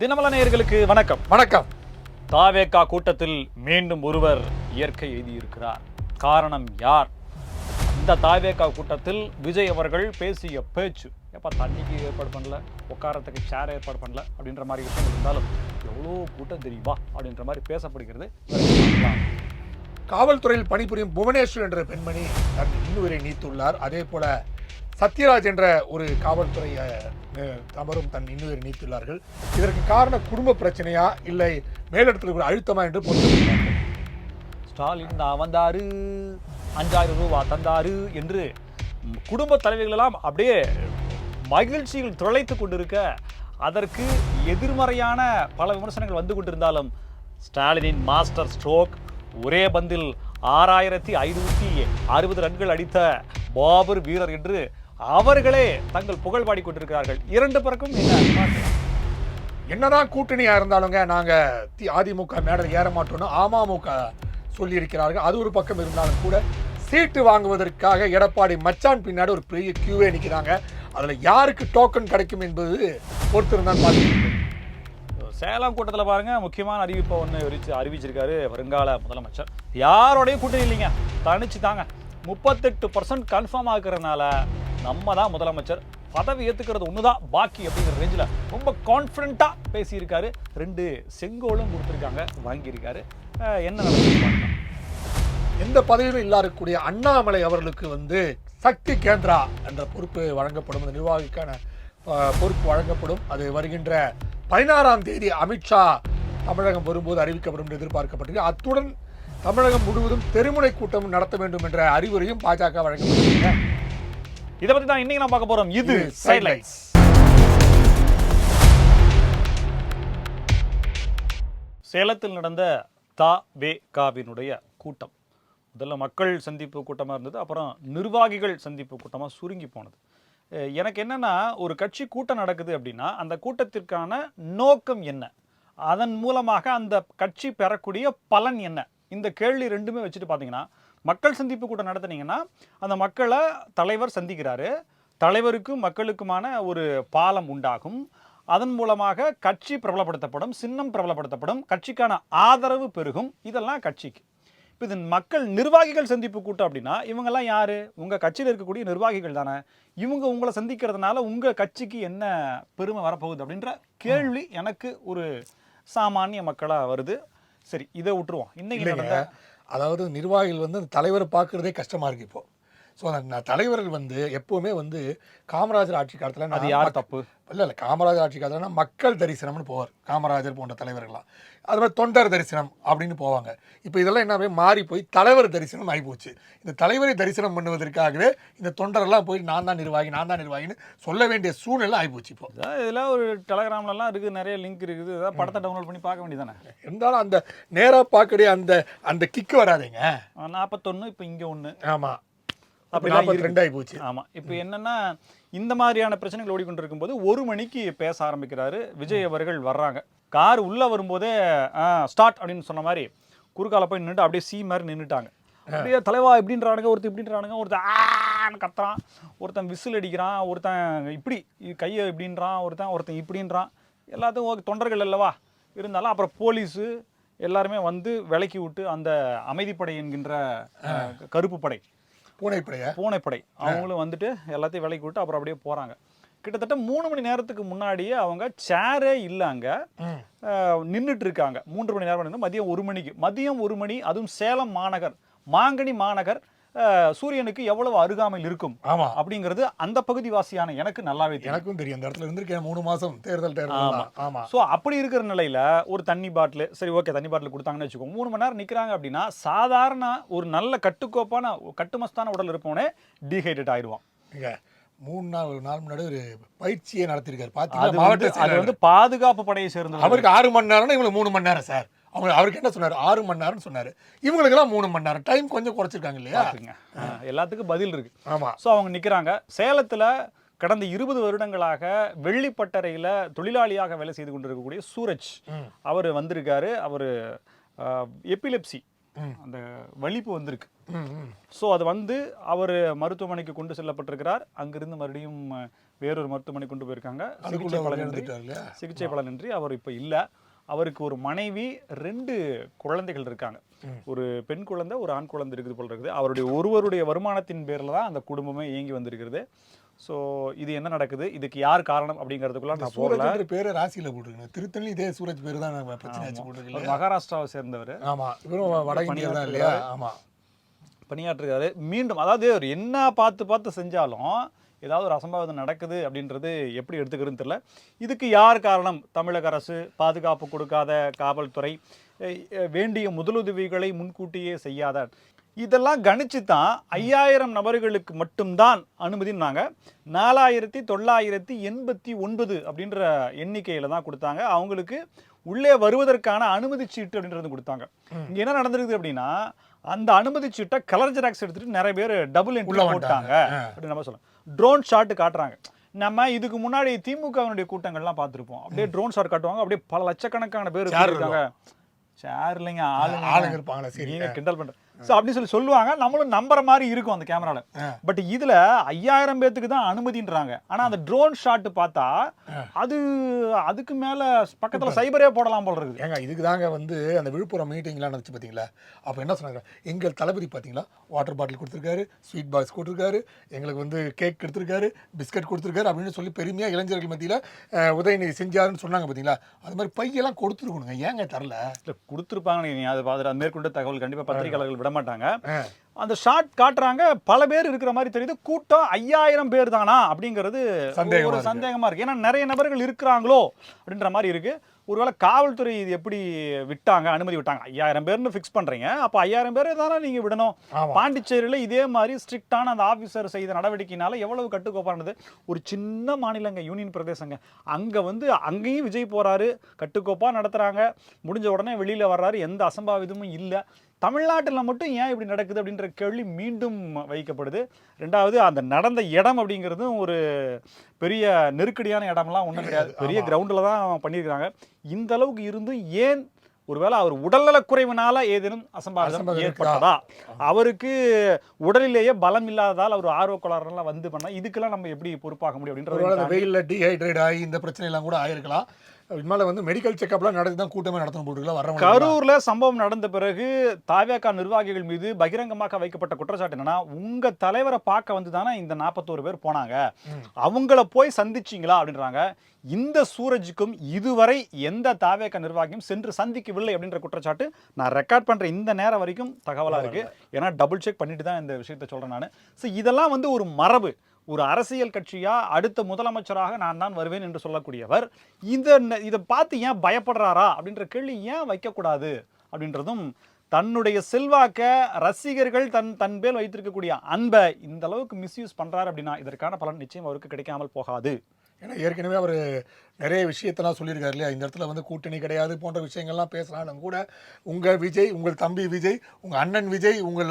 தினமல நேயர்களுக்கு வணக்கம். வணக்கம். தாவேகா கூட்டத்தில் மீண்டும் ஒருவர் இயற்கை எழுதியிருக்கிறார். காரணம் யார்? இந்த தாவேகா கூட்டத்தில் விஜய் அவர்கள் பேசிய பேச்சு, எப்ப தண்ணிக்கு ஏற்பாடு பண்ணல, உட்காரத்துக்கு சேர் ஏற்பாடு பண்ணல அப்படின்ற மாதிரி விஷயங்கள் இருந்தாலும் எவ்வளோ கூட்டம் தெரியுமா அப்படின்ற மாதிரி பேசப்படுகிறது. காவல்துறையில் பணிபுரியும் புவனேஸ்வர் என்ற பெண்மணி தன் இன்னுயிரை நீத்துள்ளார். அதே போல சத்யராஜ் என்ற ஒரு காவல்துறை நபரும் தன் இன்னுயிரை நீத்துள்ளார்கள். இதற்கு காரணம் குடும்ப பிரச்சனையா இல்லை மேலிடத்தில் ஒரு அழுத்தமா என்று பொறுத்து ஸ்டாலின் தான் வந்தாரு, 5000 ரூபாய் தந்தாரு என்று குடும்ப தலைவர்கள் எல்லாம் அப்படியே மகிழ்ச்சியில் துளைத்து கொண்டிருக்க, அதற்கு எதிர்மறையான பல விமர்சனங்கள் வந்து கொண்டிருந்தாலும் ஸ்டாலினின் மாஸ்டர் ஸ்ட்ரோக், ஒரே பந்தில் 6560 ரன்கள் அடித்த பாபர் வீரர் என்று அவர்களே தங்கள் புகழ் பாடி கொண்டிருக்கிறார்கள். இரண்டு பேருக்கும் என்னதான் கூட்டணியா இருந்தாலுங்க நாங்க அதிமுக மேடல் ஏற மாட்டோம்னு அமமுக சொல்லியிருக்கிறார்கள். அது ஒரு பக்கம் இருந்தாலும் கூட சீட்டு வாங்குவதற்காக எடப்பாடி மச்சான் பின்னாடி ஒரு பெரிய கியூவே நிற்கிறாங்க. அதுல யாருக்கு டோக்கன் கிடைக்கும் என்பது பொறுத்திருந்தான் பார்த்து. சேலம் கூட்டத்தில் பாருங்க, முக்கியமான அறிவிப்பை ஒன்று அறிவிச்சிருக்காரு வருங்கால முதலமைச்சர். யாரோடையும் கூட்டணி இல்லைங்க, தனிச்சு தாங்க. 38% கன்ஃபார்ம் ஆகுறதுனால நம்ம தான் முதலமைச்சர், பதவி ஏற்றுக்கிறது ஒண்ணுதான் பாக்கி அப்படிங்கிற ரேஞ்சில் ரொம்ப கான்ஃபிடண்டா பேசியிருக்காரு. 2 செங்கோலும் கொடுத்துருக்காங்க, வாங்கியிருக்காரு. என்ன நடக்குது? எந்த பதவியும் இல்லாதக்கூடிய அண்ணாமலை அவர்களுக்கு சக்தி கேந்திரா என்ற பொறுப்பு வழங்கப்படும். அந்த நிர்வாகிக்கான பொறுப்பு வழங்கப்படும். அது வருகின்ற 16ஆம் தேதி அமித்ஷா தமிழகம் வரும்போது அறிவிக்கப்படும் என்று எதிர்பார்க்கப்பட்டது. அத்துடன் தமிழகம் முழுவதும் தெருமுனை கூட்டம் நடத்த வேண்டும் என்ற அறிவுரையும் பாஜக வழங்கப்பட்டிருக்கிறது. இதை பத்தி தான் இன்னைக்கு நான் பார்க்க போறோம். இது சைட்லைட்ஸ். சேலத்தில் நடந்த தாவேகாவினுடைய கூட்டம் முதல்ல மக்கள் சந்திப்பு கூட்டமாக இருந்தது, அப்புறம் நிர்வாகிகள் சந்திப்பு கூட்டமாக சுருங்கி போனது. எனக்கு என்னன்னா, ஒரு கட்சி கூட்டம் நடக்குது அப்படின்னா அந்த கூட்டத்திற்கான நோக்கம் என்ன, அதன் மூலமாக அந்த கட்சி பெறக்கூடிய பலன் என்ன, இந்த கேள்வி ரெண்டுமே வச்சுட்டு பார்த்தீங்கன்னா, மக்கள் சந்திப்பு கூட்டம் நடத்துனீங்கன்னா அந்த மக்களை தலைவர் சந்திக்கிறாரு, தலைவருக்கும் மக்களுக்குமான ஒரு பாலம் உண்டாகும், அதன் மூலமாக கட்சி பிரபலப்படுத்தப்படும், சின்னம் பிரபலப்படுத்தப்படும், கட்சிக்கான ஆதரவு பெருகும். இதெல்லாம் கட்சிக்கு. இப்போ இது மக்கள் நிர்வாகிகள் சந்திப்பு கூட்டம் அப்படின்னா இவங்கெல்லாம் யாரு? உங்கள் கட்சியில் இருக்கக்கூடிய நிர்வாகிகள் தானே. இவங்க உங்களை சந்திக்கிறதுனால உங்கள் கட்சிக்கு என்ன பெருமை வரப்போகுது அப்படின்ற கேள்வி எனக்கு ஒரு சாமானிய மக்களாக வருது. சரி, இதை விட்டுருவோம். இன்னைக்கு அதாவது நிர்வாகிகள் தலைவரை பார்க்குறதே கஷ்டமாக இருக்குது இப்போ. ஸோ அந்த தலைவர்கள் எப்போவுமே காமராஜர் ஆட்சி காலத்தில் அது யார் தப்பு இல்லை காமராஜர் ஆட்சி காலத்துலனா மக்கள் தரிசனம்னு போவார் காமராஜர் போன்ற தலைவர்கள்லாம். அது மாதிரி தொண்டர் தரிசனம் அப்படின்னு போவாங்க. இப்போ இதெல்லாம் என்ன மாறி போய் தலைவர் தரிசனம் ஆகி போச்சு. இந்த தலைவரை தரிசனம் பண்ணுவதற்காகவே இந்த தொண்டரெல்லாம் போய் நான் தான் நிர்வாகின்னு சொல்ல வேண்டிய சூழ்நிலை ஆகிப்போச்சு. இப்போ இதெல்லாம் ஒரு டெலகிராம்லாம் இருக்குது, நிறைய லிங்க் இருக்குது, ஏதாவது படத்தை டவுன்லோட் பண்ணி பார்க்க வேண்டியதானே. இருந்தாலும் அந்த நேராக பார்க்கக்கூடிய அந்த கிக்கு வராதுங்க. 41 இப்போ இங்கே 1. ஆமாம், அப்படி 42 ஆகி போச்சு. ஆமாம். இப்போ என்னன்னா, இந்த மாதிரியான பிரச்சனைகள் ஓடிக்கொண்டிருக்கும் போது 1 மணிக்கு பேச ஆரம்பிக்கிறாரு விஜய் அவர்கள். வர்றாங்க, கார் உள்ளே வரும்போதே ஸ்டார்ட் அப்படின்னு சொன்ன மாதிரி குறுக்கால போய் நின்றுட்டு அப்படியே சி மாதிரி நின்றுட்டாங்க. அப்படியே தலைவா இப்படின்றானுங்க, ஒருத்தர் இப்படின்றானுங்க, ஒருத்தன் ஆன்னு கத்துறான், ஒருத்தன் விசில் அடிக்கிறான், ஒருத்தன் இப்படி கையை இப்படின்றான், ஒருத்தன் இப்படின்றான். எல்லாத்துக்கும் தொண்டர்கள் அல்லவா இருந்தாலும் அப்புறம் போலீஸு எல்லாருமே விலக்கி விட்டு அந்த அமைதிப்படை என்கின்ற கருப்பு படை, பூனைப்படை அவங்களும் எல்லாத்தையும் விலைக்கு விட்டு அப்புறம் அப்படியே போகிறாங்க. கிட்டத்தட்ட 3 மணி நேரத்துக்கு முன்னாடியே அவங்க சேரே இல்லை, அங்கே நின்றுட்டு இருக்காங்க. 3 மணி நேரம் மதியம் 1 மணி. அதுவும் சேலம் மாநகர், மாங்கனி மாநகர் சூரியனுக்கு எவ்வளவு அருகாமையில் இருக்கும் அப்படிங்கிறது அந்த பகுதிவாசியான எனக்கு நல்லாவே தெரியும். எனக்கும் தெரியும், அந்த இடத்துல இருந்திருக்கேன் 3 மாசம் தேர்தல். ஆமா. ஸோ அப்படி இருக்கிற நிலையில ஒரு தண்ணி பாட்டில், சரி ஓகே தண்ணி பாட்டில் கொடுத்தாங்கன்னு வச்சுக்கோங்க, 3 மணி நேரம் நிற்கிறாங்க அப்படின்னா சாதாரண ஒரு நல்ல கட்டுக்கோப்பான கட்டுமஸ்தான உடல் இருப்பவனே டீஹைட்ரேட் ஆயிடுவான். 3 நாள் முன்னாடி ஒரு பயிற்சியை நடத்திருக்காரு. அது பாதுகாப்பு படையை சேர்ந்தது. அவருக்கு 6 மணி நேரம், இவங்களுக்கு 3 மணி நேரம் சார். அவருக்கு என்ன சொன்னார்? 6 மணி நேரம் சொன்னாரு, இவங்களுக்கெல்லாம் 3 மணி நேரம். டைம் கொஞ்சம் குறைச்சிருக்காங்க இல்லையா? எல்லாத்துக்கும் பதில் இருக்கு. ஆமா. ஸோ அவங்க நிற்கிறாங்க. சேலத்தில் கடந்த 20 வருடங்களாக வெள்ளிப்பட்டறையில் தொழிலாளியாக வேலை செய்து கொண்டிருக்கக்கூடிய சூரஜ் அவர் வந்திருக்காரு. அவர் எபிலெப்சி, அந்த வலிப்பு வந்திருக்கு. ஸோ அது அவர் மருத்துவமனைக்கு கொண்டு செல்லப்பட்டிருக்கிறார். அங்கிருந்து மறுபடியும் வேறொரு மருத்துவமனை கொண்டு போயிருக்காங்க. அதுக்குள்ள அவர் இறந்துட்டார் இல்லையா? சிகிச்சை பலனின்றி அவர் இப்போ இல்லை. அவருக்கு ஒரு மனைவி, 2 குழந்தைகள் இருக்காங்க. ஒரு பெண் குழந்தை, ஒரு ஆண் குழந்தை இருக்குது போல இருக்குது. அவருடைய ஒருவருடைய வருமானத்தின் பேரில் தான் அந்த குடும்பமே இயங்கி வந்திருக்கிறது. ஸோ இது என்ன நடக்குது, இதுக்கு யார் காரணம் அப்படிங்கிறதுக்குள்ள நான் போகல. சூரஜ் பேரை ராசியில் போட்டுருக்கேன். திருத்தணி இதே சூரஜ் பேர் தான் பிரச்சனை ஆச்சு போட்டுருக்கு. மகாராஷ்டிராவை சேர்ந்தவர். ஆமாம், இவரும் வட இந்தியா தான் இல்லையா? ஆமாம், பணியாற்றுறாரு. மீண்டும் அதாவது அவர் என்ன பார்த்து செஞ்சாலும் ஏதாவது ஒரு அசம்பாவிதம் நடக்குது அப்படின்றது எப்படி எடுத்துக்கிறதுன்னு தெரியல. இதுக்கு யார் காரணம்? தமிழக அரசு, பாதுகாப்பு கொடுக்காத காவல்துறை, வேண்டிய முதலுதவிகளை முன்கூட்டியே செய்யாத, இதெல்லாம் கணிச்சு தான் 5000 நபர்களுக்கு மட்டும்தான் அனுமதினாங்க. 4989 அப்படின்ற எண்ணிக்கையில் தான் கொடுத்தாங்க. அவங்களுக்கு உள்ளே வருவதற்கான அனுமதி சீட்டு அப்படின்றது கொடுத்தாங்க. இங்கே என்ன நடந்திருக்குது அப்படின்னா, அந்த அனுமதி சீட்டை கலர் ஜெராக்ஸ் எடுத்துட்டு நிறைய பேர் டபுள் என்ட்ரி போட்டாங்க அப்படின்னு நம்ம சொல்லலாம். ட்ரோன் ஷாட் காட்டுறாங்க. நம்ம இதுக்கு முன்னாடி திமுகவினுடைய கூட்டங்கள்லாம் பார்த்துருப்போம். அப்படியே ட்ரோன் ஷாட் காட்டுவாங்க. அப்படியே பல லட்சக்கணக்கான பேர் இருக்காங்க. சேர் இல்லைங்க, ஆளுங்க இருப்பாங்களா? சரி, நீங்க கிண்டல் பண்ற ஸோ அப்படின்னு சொல்லுவாங்க. நம்மளும் நம்புற மாதிரி இருக்கும் அந்த கேமரால. பட் இதுல 5000 பேத்துக்கு தான் அனுமதின்றாங்க. ஆனா அந்த ட்ரோன் ஷாட் பார்த்தா அதுக்கு மேல பக்கத்துல சைபரே போடலாம் போல இருக்குது. ஏங்க இதுக்கு தாங்க அந்த விழுப்புரம் மீட்டிங்லாம் நடந்துச்சு பார்த்தீங்களா? அப்போ என்ன சொன்னாங்க, எங்கள் தளபதி பார்த்தீங்களா வாட்டர் பாட்டில் கொடுத்துருக்காரு, ஸ்வீட் பாக்ஸ் கொடுத்துருக்காரு, எங்களுக்கு கேக் கொடுத்துருக்காரு, பிஸ்கட் கொடுத்துருக்காரு அப்படின்னு சொல்லி பெருமையாக இளைஞர்கள் மத்தியில் உதயநிதி செஞ்சாருன்னு சொன்னாங்க பார்த்தீங்களா? அது மாதிரி பையெல்லாம் கொடுத்துருக்கணுங்க. ஏங்க தரல? இல்லை கொடுத்துருப்பாங்க. நீ அதை பார்த்துட்டு மேற்கொண்டு தகவல் கண்டிப்பாக பத்திரிகையாளர்கள் விட மாட்டாங்க. அந்த ஷாட் காட்டுறாங்க, பல பேர் இருக்கிற மாதிரி தெரியுது. கூட்டம் 5000 பேர் தானா அப்படிங்கிறது ஒரு சந்தேகமா இருக்கு. ஏன்னா நிறைய நபர்கள் இருக்கிறாங்களோ அப்படின்ற மாதிரி இருக்கு. ஒருவேளை காவல்துறை இது எப்படி விட்டாங்க, அனுமதி விட்டாங்க? 5000 பேர்னு ஃபிக்ஸ் பண்றீங்க, அப்போ 5000 பேர் தானே நீங்க விடணும். பாண்டிச்சேரியில் இதே மாதிரி ஸ்ட்ரிக்டான அந்த ஆஃபீஸர் செய்த நடவடிக்கையினால எவ்வளவு கட்டுக்கோப்பானது. ஒரு சின்ன மாநிலங்க, யூனியன் பிரதேசங்க, அங்கே அங்கேயும் விஜய் போறாரு, கட்டுக்கோப்பா நடத்துறாங்க, முடிஞ்ச உடனே வெளியில வர்றாரு, எந்த அசம்பாவிதமும் இல்லை. தமிழ்நாட்டில் மட்டும் ஏன் இப்படி நடக்குது அப்படின்ற கேள்வி மீண்டும் வைக்கப்படுது. ரெண்டாவது, அந்த நடந்த இடம் அப்படிங்கிறதும் ஒரு பெரிய நெருக்கடியான இடம்லாம் ஒன்றும் கிடையாது. பெரிய கிரவுண்டில் தான் பண்ணியிருக்கிறாங்க. இந்த அளவுக்கு இருந்தும் ஏன், ஒருவேளை அவர் உடல்நலக்குறைவினால ஏதேனும் அசம்பாவிதம் ஏற்பட்டதா, அவருக்கு உடலிலேயே பலம் இல்லாததால் அவர் ஆர்வக்கோளாறுலாம் பண்ணா, இதுக்கெல்லாம் நம்ம எப்படி பொறுப்பாக முடியும் அப்படின்ற வெயிலில் டீஹைட்ரேட் ஆகி இந்த பிரச்சனை எல்லாம் கூட ஆயிருக்கலாம். இனிமேல் மெடிக்கல் செக்அப்லாம் நடத்தி தான் கூட்டமே நடத்தணும் போட்டுருக்கலாம். வர கரூர்ல சம்பவம் நடந்த பிறகு தாவேகா நிர்வாகிகள் மீது பகிரங்கமாக வைக்கப்பட்ட குற்றச்சாட்டு என்னன்னா, உங்க தலைவரை பார்க்க வந்து தானே இந்த 41 பேர் போனாங்க, அவங்கள போய் சந்திச்சிங்களா அப்படின்றாங்க. இந்த சூரஜுக்கும் இதுவரை எந்த தாவேகா நிர்வாகியும் சென்று சந்திக்கவில்லை அப்படின்ற குற்றச்சாட்டு நான் ரெக்கார்ட் பண்ற இந்த நேரம் வரைக்கும் தகவலா இருக்கு. ஏன்னா டபுள் செக் பண்ணிட்டு தான் இந்த விஷயத்த சொல்றேன் நான். ஸோ இதெல்லாம் ஒரு மரபு. ஒரு அரசியல் கட்சியா அடுத்த முதலமைச்சராக நான் தான் வருவேன் என்று சொல்லக்கூடியவர் இதை பார்த்து ஏன் பயப்படுறாரா அப்படின்ற கேள்வி ஏன் வைக்கக்கூடாது அப்படின்றதும், தன்னுடைய செல்வாக்க ரசிகர்கள் தன் பேர் வைத்திருக்கக்கூடிய அன்பை இந்த அளவுக்கு மிஸ்யூஸ் பண்றாரு அப்படின்னா இதற்கான பலன் நிச்சயம் அவருக்கு கிடைக்காமல் போகாது. ஏன்னா ஏற்கனவே அவர் நிறைய விஷயத்தெல்லாம் சொல்லியிருக்காரு இல்லையா? இந்த இடத்துல கூட்டணி கிடையாது போன்ற விஷயங்கள்லாம் பேசுகிறாலும் கூட உங்கள் விஜய், உங்கள் தம்பி விஜய், உங்கள் அண்ணன் விஜய், உங்கள்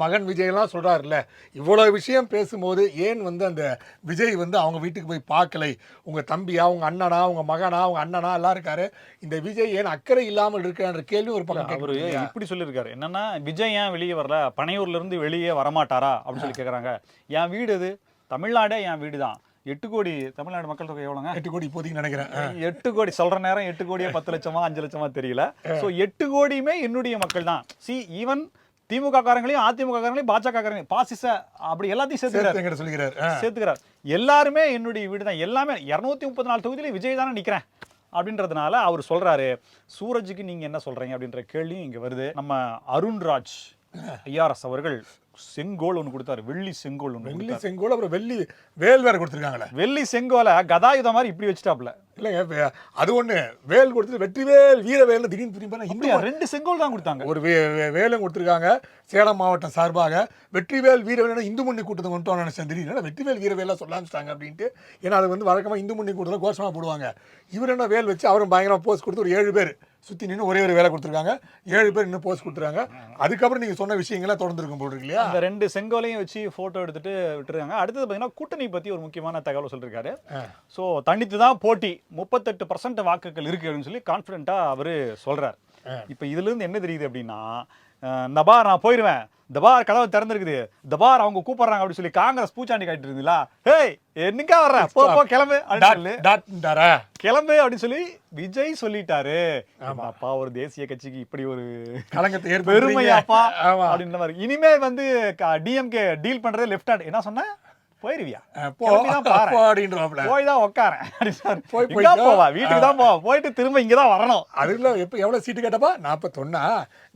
மகன் விஜயெல்லாம் சொல்கிறாருல்ல, இவ்வளோ விஷயம் பேசும்போது ஏன் அந்த விஜய் அவங்க வீட்டுக்கு போய் பார்க்கலை? உங்கள் தம்பியா, உங்கள் அண்ணனா, உங்கள் மகனா, உங்கள் அண்ணனா எல்லாம் இருக்காரு, இந்த விஜய் ஏன் அக்கறை இல்லாமல் இருக்கிற கேள்வி ஒரு பக்கம். அவர் இப்படி சொல்லியிருக்காரு என்னன்னா, விஜய் ஏன் வெளியே வரல, பனையூர்லேருந்து வெளியே வரமாட்டாரா அப்படின்னு சொல்லி கேட்குறாங்க. என் வீடு இது, தமிழ்நாடே என் வீடு தான். 8 கோடி தமிழ்நாடு மக்கள் தொகை எவ்வளோங்க? 8 கோடி இப்போதைக்கு நினைக்கிறேன். 8 கோடி சொல்ற நேரம் 8 கோடியா 10 லட்சமா 5 லட்சமா தெரியல. ஸோ 8 கோடியுமே என்னுடைய மக்கள் தான். ஈவன் திமுக காரங்களையும் அதிமுக காரங்களையும் பாஜக காரங்களையும் பாசிச அப்படி எல்லாத்தையும் சேர்த்துக்கிறார். எல்லாருமே என்னுடைய வீடு தான். எல்லாமே 234 தொகுதியில விஜய் தானே நிற்கிறேன் அப்படின்றதுனால அவர் சொல்றாரு. சூரஜுக்கு நீங்க என்ன சொல்றீங்க அப்படின்ற கேள்வியும் இங்க வருது. நம்ம அருண்ராஜ் ஐஆர்எஸ் அவர்கள் செங்கோல் ஒன்று கொடுத்தாரு, வெள்ளி செங்கோல் ஒன்று. வெள்ளி செங்கோல், அப்புறம் வெள்ளி வேல் வேற கொடுத்துருக்காங்களே. வெள்ளி செங்கோலை கதாயுதம் மாதிரி இப்படி வச்சுட்டாப்ல. இல்லைங்க, அது ஒன்று வேல் கொடுத்துட்டு வெற்றிவேல் வீரவேல் திடீர்னு திரும்பி இந்தியா 2 செங்கோல் தான் கொடுத்தாங்க. ஒரு வேலும் கொடுத்துருக்காங்க சேலம் மாவட்டம் சார்பாக. வெற்றிவேல் வீரவேல் இந்து முன்னணி கூட்டத்தை கொண்டு வரணும்னு நினைச்சேன். திடீர்னு வெற்றிவேல் வீரவேலாம் சொல்ல ஆரம்பிச்சிட்டாங்க அப்படின்ட்டு. ஏன்னா அது வழக்கமாக இந்து முன்னணி கூட்டத்தில் கோஷமாக போடுவாங்க. இவர் என்ன வேல் வச்சு அவரும் பயங்கரமாக போஸ்ட் கொடுத்து ஒரு 7 பேர் சுற்றி நின்று ஒரே ஒரு வேலை கொடுத்துருக்காங்க. 7 பேர் இன்னும் போஸ்ட் கொடுத்துருக்காங்க. அதுக்கப்புறம் நீங்கள் சொன்ன விஷயங்கள்லாம் தொடர்ந்து இருக்கும் போது இல்லையா? அந்த 2 செங்கோலையும் வச்சு ஃபோட்டோ எடுத்துட்டு விட்டுருக்காங்க. அடுத்தது பார்த்தீங்கன்னா கூட்டணி பற்றி ஒரு முக்கியமான தகவல் சொல்லியிருக்காரு. ஸோ தனித்து தான் போட்டி, 38% வாக்குகள் இருக்கு அப்படின்னு சொல்லி கான்ஃபிடென்ட்டாக அவர் சொல்கிறார். இப்போ இதுலேருந்து என்ன தெரியுது அப்படின்னா, இந்த பார் நான் போயிடுவேன், இந்த பார் கதவை திறந்துருக்குது, இந்த பார் அவங்க கூப்பிடுறாங்க அப்படின்னு சொல்லி காங்கிரஸ் பூச்சாண்டி காட்டிட்டு இருந்தீங்களா, ஹேய் என்னைக்கா வர்ற, போ போ கிளம்பு அப்படின்னு சொல்லி கிளம்பு அப்படின்னு சொல்லி விஜய் சொல்லிட்டாரு. அப்பா ஒரு தேசிய கட்சிக்கு இப்படி ஒரு கலங்கத்தை பெருமையாப்பா அப்படின்ற மாதிரி. இனிமே வந்து டிஎம்கே டீல் பண்றது லெஃப்ட் ஹேண்ட். என்ன சொன்ன, போயிருவியா, போய் தான் உட்காரேன், போவா வீட்டுக்கு தான் போவா, போயிட்டு திரும்ப இங்கதான் வரணும். அதுல எப்ப எவ்வளவு சீட்டு கேட்டப்பா 41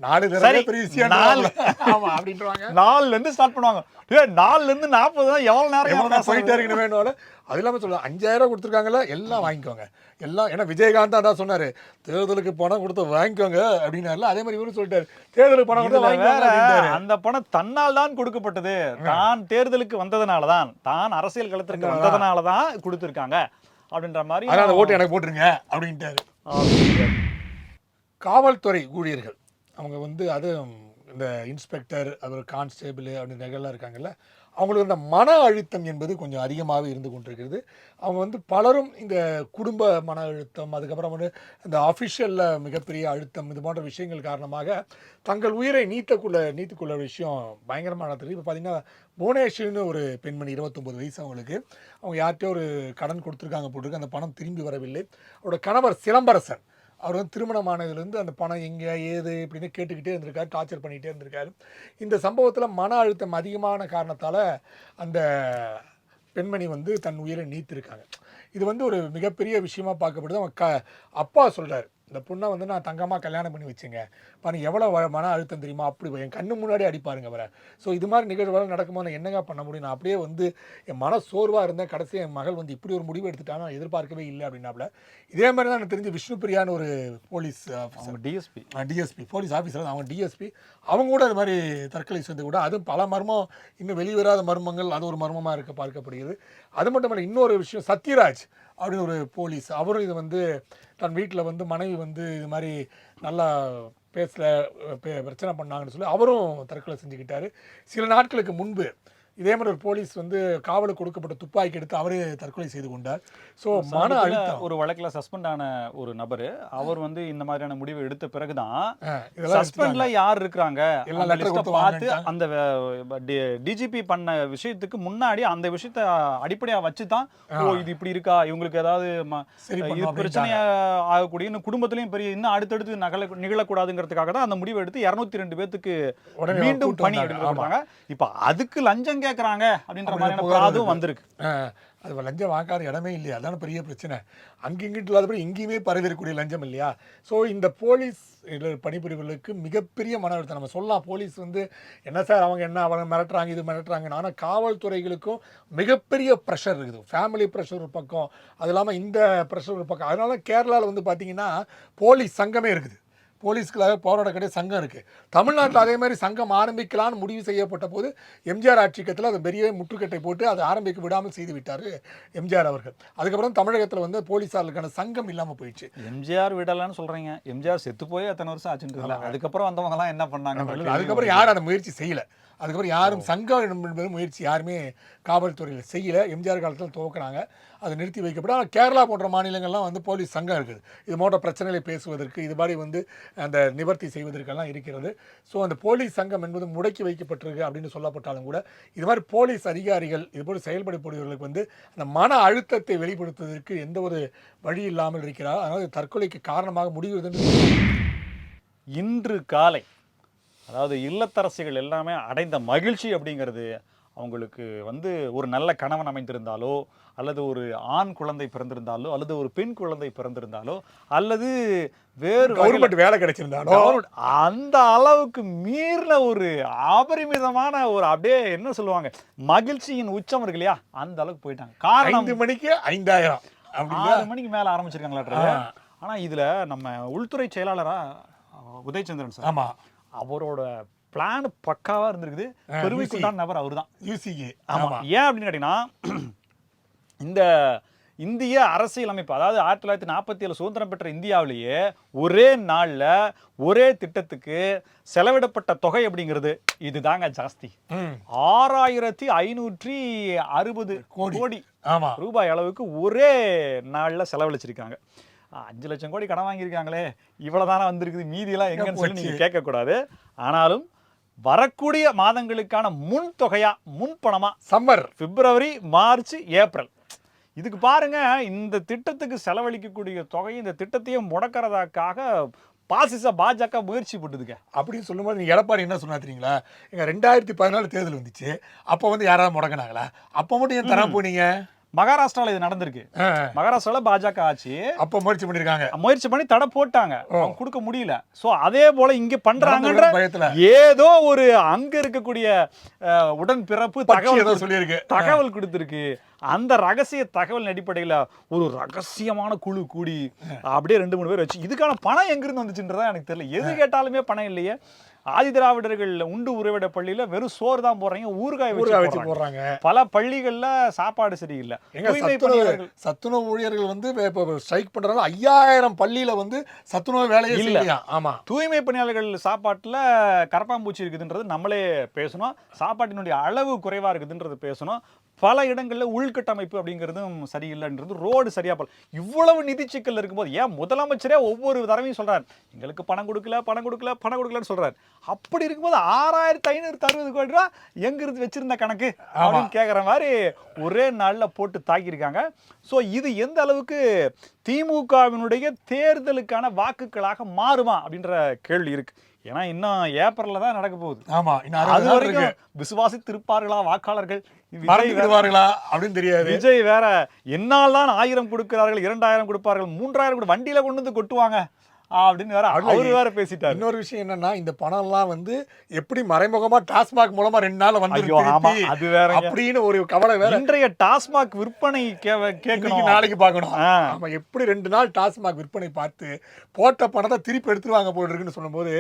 4 பெரிய விஷயம் 4ல இருந்து ஸ்டார்ட் பண்ணுவாங்க. 4ல இருந்து 40 தான் எவ்வளவு நேரம் போயிட்டே இருக்கணும் வேணும். அது இல்லாம சொல்ல 5000 கொடுத்துருக்காங்கல்ல, எல்லாம் வாங்கிக்கோங்க எல்லாம். ஏன்னா விஜயகாந்த் அதான் சொன்னாரு, தேர்தலுக்கு பணம் கொடுத்து வாங்கிக்கோங்க அப்படின்னாரு. அதே மாதிரி இவரும் சொல்லிட்டாரு, தேர்தலுக்கு பணம் கொடுத்து வாங்கிக்கோங்க. அந்த பணம் தன்னால் தான் கொடுக்கப்பட்டது, தான் தேர்தலுக்கு வந்ததுனாலதான், தான் அரசியல் களத்திற்கு வந்ததுனாலதான் கொடுத்திருக்காங்க அப்படின்ற மாதிரி. அதனால ஓட்டு எனக்கு போட்டுருங்க அப்படின்ட்டாரு. காவல்துறை ஊழியர்கள் அவங்க வந்து அது இந்த இன்ஸ்பெக்டர், அவர் கான்ஸ்டேபிள் அப்படின்னு நகரெல்லாம் இருக்காங்கல்ல, அவங்களுக்கு இந்த மன அழுத்தம் என்பது கொஞ்சம் அதிகமாகவே இருந்து கொண்டிருக்கிறது. அவங்க வந்து பலரும் இந்த குடும்ப மன அழுத்தம், அதுக்கப்புறம் வந்து இந்த அஃபிஷியலில் மிகப்பெரிய அழுத்தம், இது போன்ற விஷயங்கள் காரணமாக தங்கள் உயிரை நீத்துக்குள்ள விஷயம் பயங்கரமாக நடத்துது. இப்போ பார்த்தீங்கன்னா புவனேஸ்வரின்னு ஒரு பெண்மணி 29 வயசு அவங்களுக்கு, அவங்க யார்கிட்டயோ ஒரு கடன் கொடுத்துருக்காங்க போட்டிருக்கு, அந்த பணம் திரும்பி வரவில்லை. அவரோட கணவர் சிலம்பரசன், அவர் வந்து திருமணமானதுலேருந்து அந்த பணம் எங்கே ஏது இப்படின்னு கேட்டுக்கிட்டே இருந்திருக்காரு, டார்ச்சர் பண்ணிகிட்டே இருந்திருக்காரு. இந்த சம்பவத்தில் மன அழுத்தம் அதிகமான காரணத்தால் அந்த பெண்மணி வந்து தன் உயிரை நீத்திருக்காங்க. இது வந்து ஒரு மிகப்பெரிய விஷயமா பார்க்கப்படுது. அவங்க அப்பா சொல்கிறார், இந்த பொண்ணை வந்து நான் தங்கமாக கல்யாணம் பண்ணி வச்சுங்க, பாருங்க எவ்வளோ மன அழுத்தம் தெரியுமா, அப்படி என் கண்ணு முன்னாடி அடிப்பாருங்க அவரை. ஸோ இது மாதிரி நிகழ்வுகள் நடக்கும்போது நான் என்னங்க பண்ண முடியும், நான் அப்படியே வந்து என் மன சோர்வாக இருந்தேன், கடைசி என் மகள் வந்து இப்படி ஒரு முடிவு எடுத்துட்டான்னு நான் எதிர்பார்க்கவே இல்லை அப்படின்னாப்புல. இதே மாதிரி தான் எனக்கு தெரிஞ்சு விஷ்ணுபிரியான்னு ஒரு போலீஸ் டிஎஸ்பி போலீஸ் ஆஃபீஸர், அவங்க டிஎஸ்பி, அவங்க கூட அது மாதிரி தற்கொலை செய்து கூட, அதுவும் பல மர்மம், இன்னும் வெளிவராத மர்மங்கள், அது ஒரு மர்மமாக பார்க்கப்படுகிறது. அது மட்டும் இல்லை, இன்னொரு விஷயம், சத்யராஜ் அப்படின்னு ஒரு போலீஸ், அவரும் இது வந்து தன் வீட்டில் வந்து மனைவி வந்து இது மாதிரி நல்லா பிரச்சனை பண்ணாங்கன்னு சொல்லி அவரும் தற்கொலை செஞ்சுக்கிட்டாரு. சில நாட்களுக்கு முன்பு இதே மாதிரி ஒரு போலீஸ் வந்து காவலுக்கு கொடுக்கப்பட்ட துப்பாக்கி எடுத்து அவரே தற்கொலை செய்து கொண்டார். ஸோ மன அழுத்தம். ஒரு வழக்கில் சஸ்பெண்ட் ஆன ஒரு நபர், அவர் வந்து இந்த மாதிரியான முடிவை எடுத்த பிறகுதான் சஸ்பெண்ட்ல யார் இருக்கிறாங்க பார்த்து அந்த டிஜிபி பண்ண விஷயத்துக்கு முன்னாடி அந்த விஷயத்த அடிப்படையா வச்சுதான், ஓ இது இப்படி இருக்கா, இவங்களுக்கு ஏதாவது பிரச்சனையா ஆகக்கூடிய, இன்னும் குடும்பத்திலையும் பெரிய இன்னும் அடுத்தடுத்து நிகழக்கூடாதுங்கிறதுக்காக தான் அந்த முடிவை எடுத்து 202 பேத்துக்கு மீண்டும் பணி எடுக்கிறாங்க. இப்ப அதுக்கு லஞ்சம் கேட்கறாங்க அப்படின்ற மாதிரியான அதுவும் வந்திருக்கு. அது லஞ்சம் வாங்காத இடமே இல்லையா, அதான பெரிய பிரச்சனை. அங்கிங்கிட்டு இல்லாதபடி இங்கேயுமே பரவிருக்கக்கூடிய லஞ்சம் இல்லையா. ஸோ இந்த போலீஸ் பணிபுரிவுகளுக்கு மிகப்பெரிய மன அழுத்தம். நம்ம சொல்லலாம், போலீஸ் வந்து என்ன சார் அவங்க என்ன அவங்க மிரட்டுறாங்க இது மிரட்டுறாங்க, ஆனால் காவல்துறைகளுக்கும் மிகப்பெரிய ப்ரெஷர் இருக்குது. ஃபேமிலி ப்ரெஷர் ஒரு பக்கம், அது இல்லாமல் இந்த ப்ரெஷர் ஒரு பக்கம். அதனால கேரளாவில் வந்து பார்த்தீங்கன்னா போலீஸ் சங்கமே இருக்குது, போலீஸ்களாக போராட கிடையாது சங்கம் இருக்குது. தமிழ்நாட்டில் அதே மாதிரி சங்கம் ஆரம்பிக்கலான்னு முடிவு செய்யப்பட்ட போது எம்ஜிஆர் ஆட்சிக்கத்தில் அது பெரிய முற்றுக்கட்டை போட்டு அதை ஆரம்பிக்க விடாமல் செய்து விட்டார் எம்ஜிஆர் அவர்கள். அதுக்கப்புறம் தமிழகத்தில் வந்து போலீஸாருக்கான சங்கம் இல்லாமல் போயிடுச்சு. எம்ஜிஆர் விடலான்னு சொல்கிறீங்க, எம்ஜிஆர் செத்து போய் அத்தனை வருஷம் ஆச்சுன்னு, அதுக்கப்புறம் வந்தவங்கலாம் என்ன பண்ணாங்க, அதுக்கப்புறம் யாரும் அந்த முயற்சி செய்யலை. அதுக்கப்புறம் யாரும் சங்கம் என்பது முயற்சி யாருமே காவல்துறையில் செய்யலை. எம்ஜிஆர் காலத்தில் துவக்கினாங்க, அது நிறுத்தி வைக்கப்படும். ஆனால் கேரளா போன்ற மாநிலங்கள்லாம் வந்து போலீஸ் சங்கம் இருக்குது, இது போன்ற பிரச்சனைகளை பேசுவதற்கு, இது மாதிரி வந்து அந்த நிவர்த்தி செய்வதற்கெல்லாம் இருக்கிறது. ஸோ அந்த போலீஸ் சங்கம் என்பது முடக்கி வைக்கப்பட்டிருக்கு அப்படின்னு சொல்லப்பட்டாலும் கூட, இது மாதிரி போலீஸ் அதிகாரிகள் இதுபோல் செயல்படக்கூடியவர்களுக்கு வந்து அந்த மன அழுத்தத்தை வெளிப்படுத்துவதற்கு எந்த ஒரு வழி இல்லாமல் இருக்கிறார். அதனால் தற்கொலைக்கு காரணமாக முடிவுதுன்னு இன்று காலை, அதாவது இல்லத்தரசிகள் எல்லாமே அடைந்த மகிழ்ச்சி அப்படிங்கிறது, அவங்களுக்கு வந்து ஒரு நல்ல கணவன் அமைந்திருந்தாலோ, அல்லது ஒரு ஆண் குழந்தை பிறந்திருந்தாலோ, அல்லது ஒரு பெண் குழந்தை பிறந்திருந்தாலோ, அல்லது வேறு கவர்மெண்ட் வேலை கிடைச்சிருந்தாலோ, அந்த அளவுக்கு மீறின ஒரு அபரிமிதமான ஒரு அப்படியே என்ன சொல்லுவாங்க மகிழ்ச்சியின் உச்சம் இருக்கு இல்லையா, அந்த அளவுக்கு போயிட்டாங்க. காரணம் 5 மணிக்கு 5000 6 மணிக்கு மேல ஆரம்பிச்சிருக்காங்களா. ஆனா இதுல நம்ம உள்துறை செயலாளரா உதயச்சந்திரன் சார், ஆமா, அவரோட பிளான் பக்காவா இருந்திருக்குது. பெருமைக்குண்டான நபர் அவர் தான், யூசிஏ. ஆமா, ஏன் அப்படின்னு கேட்டீங்கன்னா, இந்த இந்திய அரசியலமைப்பு, அதாவது 1947 சுதந்திரம் பெற்ற இந்தியாவிலேயே ஒரே நாள்ல ஒரே திட்டத்துக்கு செலவிடப்பட்ட தொகை அப்படிங்கிறது இதுதாங்க ஜாஸ்தி. 6560 கோடி ரூபாய் அளவுக்கு ஒரே நாள்ல செலவழிச்சிருக்காங்க. 5 லட்சம் கோடி கடன் வாங்கியிருக்காங்களே இவ்வளவுதானே வந்திருக்குது, மீதியெல்லாம் எங்கன்னு சொல்லி நீங்க கேட்கக்கூடாது. ஆனாலும் வரக்கூடிய மாதங்களுக்கான முன் தொகையா, முன் பணமா சம்மர் பிப்ரவரி, மார்ச், ஏப்ரல் இதுக்கு பாருங்க, இந்த திட்டத்துக்கு செலவழிக்கக்கூடிய தொகை இந்த திட்டத்தையே முடக்கிறதுக்காக பாஜக முயற்சி போட்டுதுங்க. அப்படின்னு சொல்லும்போது நீங்க எடப்பாடி என்ன சொன்னா தெரியுங்களா, எங்க 2014 தேர்தல் வந்துச்சு, அப்போ வந்து யாராவது முடங்கினாங்களா? அப்போ மட்டும் ஏன் தர போனீங்க? மகாராஷ்டிரால இது நடந்திருக்கு. மகாராஷ்டிரால பாஜக ஆட்சி அப்ப முயற்சி பண்ணிருக்காங்க, முயற்சி பண்ணி தடை போட்டாங்க, கொடுக்க முடியல. சோ அதே போல இங்க பண்றாங்கன்ற பயத்துல ஏதோ ஒரு அங்க இருக்கக்கூடிய உடன்பிறப்பு தகவல் கொடுத்திருக்கு. அந்த ரகசிய தகவல் அடிப்படையில் ஒரு ரகசியமான குழு கூடி அப்படியே 2-3 பேர் வச்சு இதுக்கான பணம் எங்கிருந்து வந்துச்சுன்றதா எனக்கு தெரியல. எது கேட்டாலுமே பணம் இல்லையே. ஆதி திராவிடர்கள் உண்டு உறைவிட பள்ளியில வெறும் சோறு தான் போடுறாங்க, ஊறுகாய் வச்சு போடுறாங்க. பல பள்ளிகள்ல சாப்பாடு சரியில்லை. சத்துணவு ஊழியர்கள் வந்து ஸ்ட்ரைக் பண்றாங்க. 5000 பள்ளியில வந்து சத்துணவு வேலையே இல்லையா? ஆமா, தூய்மை பணியாளர்கள் சாப்பாட்டுல கரப்பாம்பூச்சி இருக்குதுன்றது நம்மளே பேசணும். சாப்பாட்டினுடைய அளவு குறைவா இருக்குதுன்றது பேசணும். பல இடங்கள்ல உள்கட்டமைப்பு அப்படிங்கிறதும் சரியில்லைன்றது, ரோடு சரியா போல. இவ்வளவு நிதி சிக்கல் இருக்கும்போது ஏன் முதலமைச்சரே ஒவ்வொரு தடவையும் சொல்றாரு எங்களுக்கு பணம் கொடுக்கலன்னு சொல்றாரு. அப்படி இருக்கும்போது 6560 கோடி ரூபாய் எங்க இருந்து வச்சிருந்த கணக்கு அப்படின்னு கேட்குற மாதிரி ஒரே நாள்ல போட்டு தாக்கியிருக்காங்க. ஸோ இது எந்த அளவுக்கு திமுகவினுடைய தேர்தலுக்கான வாக்குகளாக மாறுமா அப்படின்ற கேள்வி இருக்கு. ஏன்னா இன்னும் ஏப்ரல்ல தான் நடக்க போகுது. ஆமா, அது வரைக்கும் விசுவாசித்திருப்பார்களா வாக்காளர்கள் அப்படின்னு தெரியாது. விஜய் வேற என்னால் தான் 1000 கொடுக்கிறார்கள், 2000 கொடுப்பார்கள், 3000 கூட வண்டியில கொண்டு வந்து கொட்டுவாங்க அப்படின்னு வேற அவரு வேற பேசிட்டாரு. இன்னொரு விஷயம் என்னன்னா, இந்த பணம் எல்லாம் வந்து எப்படி மறைமுகமா டாஸ்மாக் மூலமா 2 நாள் வந்து அது வேற அப்படின்னு ஒரு கவலை வேற. இன்றைய டாஸ்மாக் விற்பனை கேட்கணும், நாளைக்கு பார்க்கணும். ஆமா, எப்படி 2 நாள் டாஸ்மாக் விற்பனை பார்த்து போட்ட பணத்தை திருப்பி எடுத்துருவாங்க போல இருக்குன்னு சொல்லும்போது,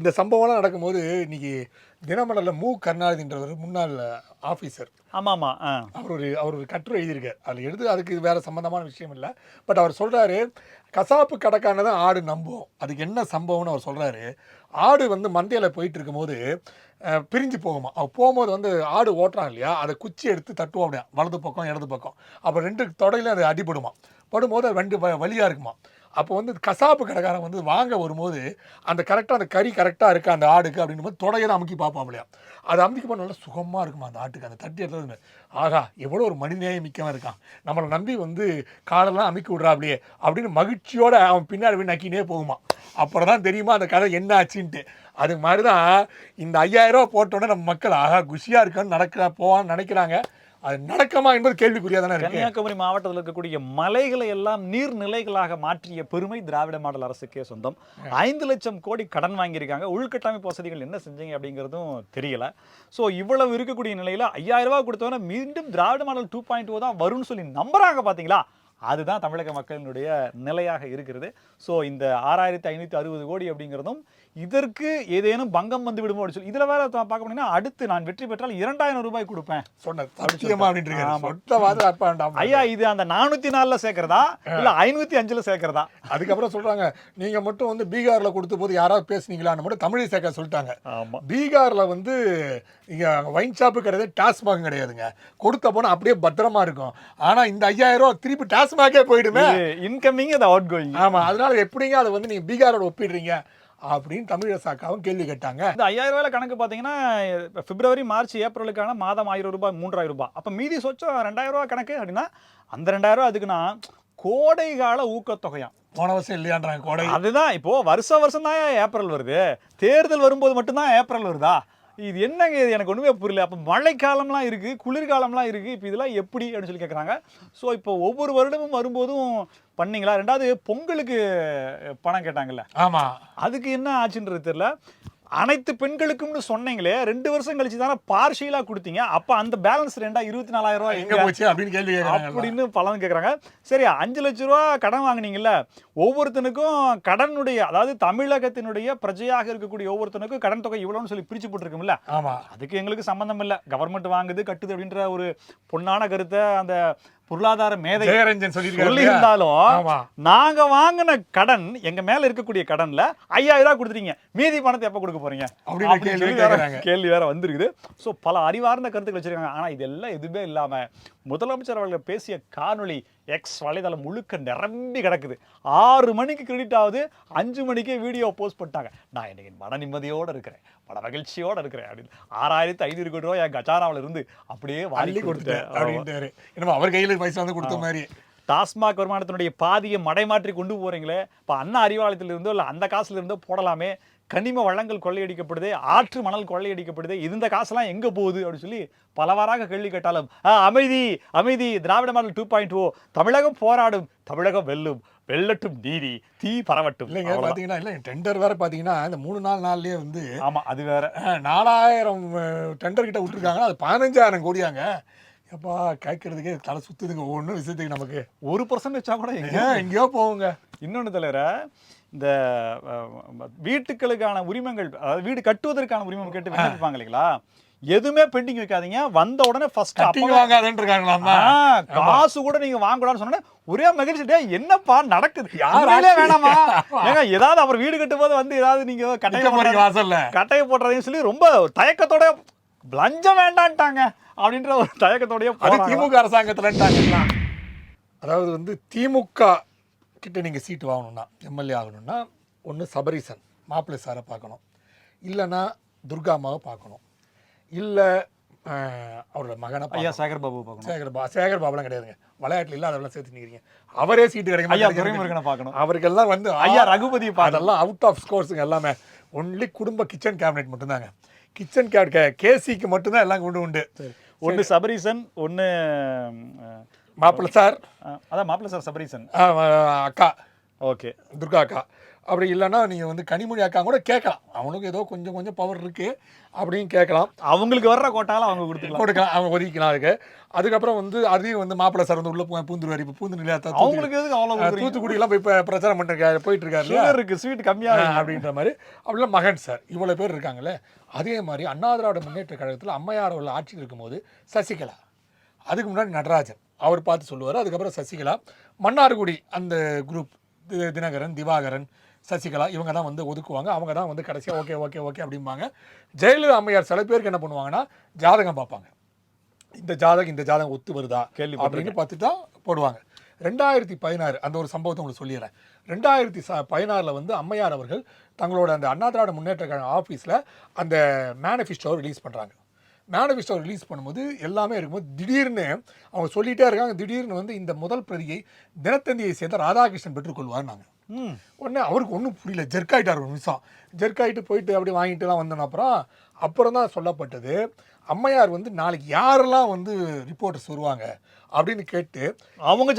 இந்த சம்பவம்லாம் நடக்கும்போது இன்னைக்கு தினமலர்ல மு கருணாநிதின்றவர் முன்னாள் ஆபீசர், ஆமாமா, அவர் ஒரு கட்டுரை எழுதியிருக்கார். அதில் அதுக்கு வேற சம்பந்தமான விஷயம் இல்லை. பட் அவர் சொல்றாரு, கசாப்பு கடைக்கானது ஆடு நம்பும். அதுக்கு என்ன சம்பவம்னு அவர் சொல்றாரு. ஆடு வந்து மந்தையில் போயிட்டு இருக்கும்போது பிரிஞ்சு போகுமா. அவள் போகும்போது வந்து ஆடு ஓட்டுறான் இல்லையா, அதை குச்சி எடுத்து தட்டுவோம் அப்படியா, வலது பக்கம் இடது பக்கம். அப்போ 2 தொடையில அது அடிபடுமா. படும்போது அது 2 வலியாக இருக்குமா. அப்போ வந்து கசாப்பு கடைக்காரன் வந்து வாங்க வரும்போது அந்த கரெக்டாக அந்த கறி கரெக்டாக இருக்கா அந்த ஆடுக்கு அப்படின்னு போது தொடையை தான் அமுக்கி பார்ப்போம் இல்லையா. அது அமுக்கி போனால் நல்லா சுகமாக இருக்குமா அந்த ஆட்டுக்கு. அந்த தட்டி எடுத்தது ஆகா எவ்வளோ ஒரு மனிதநேயம் மிக்கவன் இருக்கான், நம்மளை நம்பி வந்து காலெல்லாம் அமுக்கி விட்றா அப்படியே அப்படின்னு மகிழ்ச்சியோட அவன் பின்னாடி போய் நக்கினே போகுமா. அப்புறம் தான் தெரியுமா அந்த கதை என்ன ஆச்சுன்ட்டு. அது மாதிரி தான் இந்த 5000 ரூபா போட்டோன்னே நம்ம மக்கள் ஆகா குஷியாக இருக்கான்னு போவான்னு நினைக்கிறாங்க. அது நடக்குமா என்பது கேள்விக்குறியா தானே இருக்கு. கன்னியாகுமரி மாவட்டத்தில் இருக்கக்கூடிய மலைகளை எல்லாம் நீர்நிலைகளாக மாற்றிய பெருமை திராவிட மாடல் அரசுக்கே சொந்தம். 5 லட்சம் கோடி கடன் வாங்கியிருக்காங்க. உள்கட்டமைப்பு வசதிகள் என்ன செஞ்சீங்க அப்படிங்கிறதும் தெரியல. ஸோ இவ்வளவு இருக்கக்கூடிய நிலையில 5000 ரூபாய் கொடுத்தவன மீண்டும் திராவிட மாடல் 2.0 தான் வரும்னு சொல்லி நம்புறாங்க. பாத்தீங்களா, அதுதான் தமிழக மக்களினுடைய நிலையாக இருக்கிறது. ஸோ இந்த 6560 கோடி அப்படிங்கிறதும் இதற்கு ஏதேனும் பங்கம் வந்து விடுமோ அப்படின்னு சொல்லி இதுல வேற பார்க்க போனீங்கன்னா, அடுத்து நான் வெற்றி பெற்றால் 2000 ரூபாய் கொடுப்பேன் ஐயா. இது அந்த 404 சேர்க்கிறதா இல்ல 505 சேர்க்கிறதா? அதுக்கப்புறம் சொல்றாங்க நீங்க மட்டும் வந்து பீகார்ல கொடுத்த போது யாராவது பேசுனீங்களான்னு மட்டும் தமிழை சேர்க்க சொல்லிட்டாங்க. பீகார்ல வந்து இங்க வைன் ஷாப்பு கிடையாது, டாஸ்மாக் கிடையாதுங்க. கொடுத்த போனா அப்படியே பத்திரமா இருக்கும். ஆனா இந்த 5000 ரூபாய் திருப்பி டாஸ்மாகே போயிடுமே. இன்கமிங் அது அவுட் கோயிங். ஆமா, அதனால எப்படிங்க அதை வந்து நீங்க பீகாரோட ஒப்பிடுறீங்க அப்படின்னு தமிழசாக்காவும் கேள்வி கேட்டாங்க. இந்த 5000 ரூபாய் கணக்கு பாத்தீங்கன்னா பிப்ரவரி, மார்ச், ஏப்ரலுக்கான மாதம் 1000 ரூபாய், 3000 ரூபாய். அப்ப மீதி சொச்சம் 2000 ரூபாய் கணக்கு அப்படின்னா அந்த 2000 ரூபாய் அதுக்குன்னா கோடை கால ஊக்கத்தொகையா. போன வருஷம் இல்லையான்றாங்க கோடை. அதுதான் இப்போ வருஷம் தான் ஏப்ரல் வருது, தேர்தல் வரும்போது மட்டும்தான் ஏப்ரல் வருதா? இது என்னங்க, இது எனக்கு ஒன்றுமே புரியல. அப்போ மழைக்காலம்லாம் இருக்குது, குளிர்காலம்லாம் இருக்குது, இப்போ இதெல்லாம் எப்படி அப்படின்னு சொல்லி கேட்குறாங்க. ஸோ இப்போ ஒவ்வொரு வருடமும் வரும்போதும் பண்ணீங்களா? 2வது பொங்கலுக்கு பணம் கேட்டாங்கல்ல, ஆமாம், அதுக்கு என்ன ஆச்சுன்றது தெரியல. அனைத்து பெண்களுக்கும்னு சொன்னீங்களே, 2 வருஷம் கழிச்சு தானே பார்ஷியலா கொடுத்தீங்க. அப்ப அந்த பேலன்ஸ் 24,000 ரூபாய் எங்க போச்சு அப்படின்னு கேள்வி கேட்கறாங்க. அப்படின்னு பலன் கேட்கறாங்க. சரி, 5 லட்சம் ரூபாய் கடன் வாங்குனீங்கல்ல, ஒவ்வொருத்தனுக்கும் கடனுடைய, அதாவது தமிழகத்தினுடைய பிரஜையாக இருக்கக்கூடிய ஒவ்வொருத்தனுக்கும் கடன் தொகை இவ்வளவுன்னு சொல்லி பிரிச்சு போட்டுருக்கும்ல. ஆமா, அதுக்கு எங்களுக்கு சம்பந்தம் இல்ல, கவர்மெண்ட் வாங்குது கட்டுது அப்படின்ற ஒரு பொன்னான கருத்தை அந்த பொருளாதார மேதை சொல்லியிருந்தாலும், நாங்க வாங்கின கடன், எங்க மேல இருக்கக்கூடிய கடன்ல 5000 ரூபாய் கொடுத்துட்டீங்க, மீதி பணத்தை எப்ப கொடுக்க போறீங்க கேள்வி வேற வந்திருக்குது. சோ பல அறிவார்ந்த கருத்துக்கள் வச்சிருக்காங்க. ஆனா இதெல்லாம் எதுவுமே இல்லாம முதலமைச்சர் அவர்கள் பேசிய காணொளி எக்ஸ் வலைதளம் முழுக்க நிரம்பி கிடக்குது. 6 மணிக்கு கிரெடிட் ஆகுது, 5 மணிக்கே வீடியோ போஸ்ட் பண்ணிட்டாங்க. நான் இன்னைக்கு மன நிம்மதியோடு இருக்கிறேன், மன மகிழ்ச்சியோடு இருக்கிறேன் அப்படின்னு 6500 கோடி ரூபாய் என் கஜானாவில் இருந்து அப்படியே வாங்கி கொடுத்துட்டேன் அப்படின்ட்டாரு. என்னமோ அவர் கையில் பைசா வந்து கொடுத்த மாதிரி. டாஸ்மாக் வருமானத்தினுடைய பாதியை மடைமாற்றி கொண்டு போறீங்களே, இப்போ அண்ணா அறிவாலயத்தில் இருந்தோ இல்லை அந்த காசுல இருந்தோ போடலாமே. கனிம வளங்கள் கொள்ளையடிக்கப்படுது, ஆற்று மணல் கொள்ளையடிக்கப்படுது, இந்த காசுலாம் எங்க போகுது அப்படின்னு சொல்லி பலவாறாக கேள்வி கேட்டாலும் அமைதி அமைதி, திராவிட மாடல் 2.0, தமிழகம் போராடும், தமிழகம் வெல்லும், வெல்லட்டும் நீதி, தீ பரவட்டும். இல்லைங்க பார்த்தீங்கன்னா இல்லை டெண்டர் வேற பார்த்தீங்கன்னா இந்த 3-4 நாள்லயே வந்து ஆமா அது வேற 4000 டெண்டர் கிட்ட விட்டுருக்காங்க. அது 15,000 கோடியாங்க. எப்பா கேட்கறதுக்கே தலை சுத்துதுங்க ஒவ்வொன்றும் விஷயத்துக்கு. நமக்கு 1% வச்சா கூட எங்கேயோ போவோங்க. இன்னொன்று தலைவர, இந்த வீட்டுக்களுக்கான உரிமங்கள், அதாவது வீடு கட்டுவதற்கான உரிமம் கேட்டு விண்ணப்பிப்பாங்க இல்லைங்களா, எதுவுமே பெண்டிங் வைக்காதீங்க, வந்த உடனே ஃபர்ஸ்ட் வாங்காதேன்னு இருக்காங்களாமா. காசு கூட நீங்க வாங்கக்கூடாதுன்னு சொன்னா ஒரே மகிழ்ச்சி. என்னப்பா நடக்குது, யாராலே வேணாமா ஏங்க, ஏதாவது அவர் வீடு கட்டும் போது வந்து ஏதாவது நீங்க கட்டைய போடுறதையும் சொல்லி ரொம்ப தயக்கத்தோட லஞ்சம் வேண்டான்ட்டாங்க அப்படின்ற ஒரு தயக்கத்தோடய திமுக அரசாங்கத்துல. அதாவது வந்து திமுக கிட்ட நீங்கள் சீட்டு வாங்கணும்னா, எம்எல்ஏ ஆகணும்னா, ஒன்று சபரீசன் மாப்பிள்ளை சாரை பார்க்கணும், இல்லைன்னா துர்காமாவை பார்க்கணும், இல்லை அவரோட மகனை ஐயா சேகர்பாபு பார்க்கணும். சேகர்பாபுலாம் கிடையாதுங்க, விளையாட்டில் இல்லை, அதெல்லாம் சேர்த்து நிற்கிறீங்க. அவரே சீட்டு கிடைக்கும் பார்க்கணும். அவருக்கெல்லாம் வந்து ஐயா ரகுபதி அதெல்லாம் அவுட் ஆஃப் ஸ்கோர்ஸுங்க எல்லாமே. ஒன்லி குடும்ப கிச்சன் கேபினெட் மட்டும்தாங்க. கிச்சன் கேசிக்கு மட்டும்தான் எல்லாம் கொண்டு உண்டு. ஒன்று சபரீசன், ஒன்று மாப்பிள்ளை சார், அதான் மாப்பிள்ளை சார் சபரீசன் அக்கா, ஓகே துர்கா அக்கா. அப்படி இல்லைன்னா நீங்கள் வந்து கனிமொழி அக்கா கூட கேட்கலாம், அவனுக்கு ஏதோ கொஞ்சம் கொஞ்சம் பவர் இருக்குது அப்படின்னு கேட்கலாம். அவங்களுக்கு வர்ற கோட்டாலும் அவங்க கொடுக்கலாம், அவங்க ஒதுக்கலாம் அதுக்கு. அதுக்கப்புறம் வந்து அதையும் வந்து மாப்பிள்ளை சார் வந்து உள்ள பூந்துருவார். இப்போ பூந்து நிலையாத்தா அவங்களுக்கு எதுக்கு அவ்வளோ தூத்துக்குடியெல்லாம் போய் இப்போ பிரச்சாரம் பண்ணிருக்காரு, போயிட்டு இருக்காரு இருக்கு, ஸ்வீட் கம்மியாக அப்படின்ற மாதிரி. அப்படிலாம் மகன் சார் இவ்வளோ பேர் இருக்காங்களே. அதே மாதிரி அண்ணா திராவிட முன்னேற்ற கழகத்தில் அம்மையார் உள்ள ஆட்சியில் இருக்கும்போது சசிகலா, அதுக்கு முன்னாடி நடராஜன் அவர் பார்த்து சொல்லுவார். அதுக்கப்புறம் சசிகலா, மன்னார்குடி அந்த குரூப் தினகரன், திவாகரன், சசிகலா இவங்க தான் வந்து ஒதுக்குவாங்க. அவங்க தான் வந்து கடைசியாக ஓகே ஓகே ஓகே அப்படிம்பாங்க. ஜெயலலிதா அம்மையார் சில பேருக்கு என்ன பண்ணுவாங்கன்னா ஜாதகம் பார்ப்பாங்க, இந்த ஜாதகம் ஒத்து வருதா அப்படின்னு பார்த்து தான் போடுவாங்க. 2016 அந்த ஒரு சம்பவத்தை உங்களுக்கு சொல்லிடுறேன். 2016 வந்து அம்மையார் அவர்கள் தங்களோட அந்த அண்ணா திராவிட முன்னேற்ற கழக ஆஃபீஸில் அந்த மேனிஃபெஸ்டோவை ரிலீஸ் பண்ணுறாங்க. மேனிஃபெஸ்டோ ரிலீஸ் பண்ணும்போது எல்லாமே இருக்கும்போது திடீர்னு அவங்க சொல்லிகிட்டே இருக்காங்க, திடீர்னு வந்து இந்த முதல் பிரதியை தினத்தந்தியை சேர்ந்த ராதாகிருஷ்ணன் பெற்றுக்கொள்வார். நாங்கள் உடனே அவருக்கு ஒன்றும் புரியல, ஜெர்க்காயிட்டார். ஒரு நிமிஷம் ஜெர்க்காயிட்டு போயிட்டு அப்படி வாங்கிட்டுலாம் வந்தோம். அப்புறம் தான் சொல்லப்பட்டது, அம்மையார் வந்து நாளைக்கு யாரெல்லாம் வந்து ரிப்போர்ட்டர்ஸ் வருவாங்க அப்படின்னு கேட்டு அவங்க